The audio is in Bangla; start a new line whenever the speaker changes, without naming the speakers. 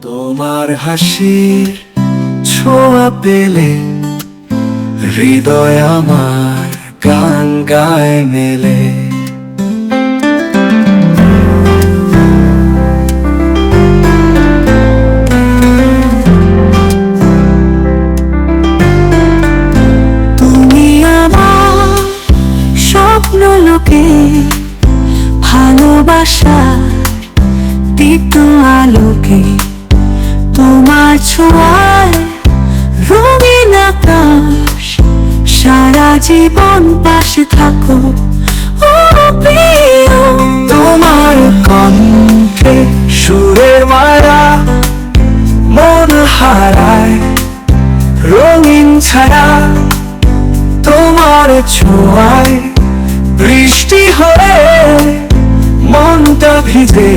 তোমার হাসির ছোঁয়া পেলে হৃদয় আমার গান গায় মেলে।
তুমি আমার স্বপ্ন লোকে ভালোবাসার দীপ্ত আলোকে, তোমার ছোঁয়ায় রঙিন আকাশ, সারা জীবন পাশে থাকো ও প্রিয়।
তোমার কণ্ঠে সুরের মারা মন হারায় রঙিন ছায়া, তোমার ছোঁয়ায় বৃষ্টি হয়ে মনটা ভিজে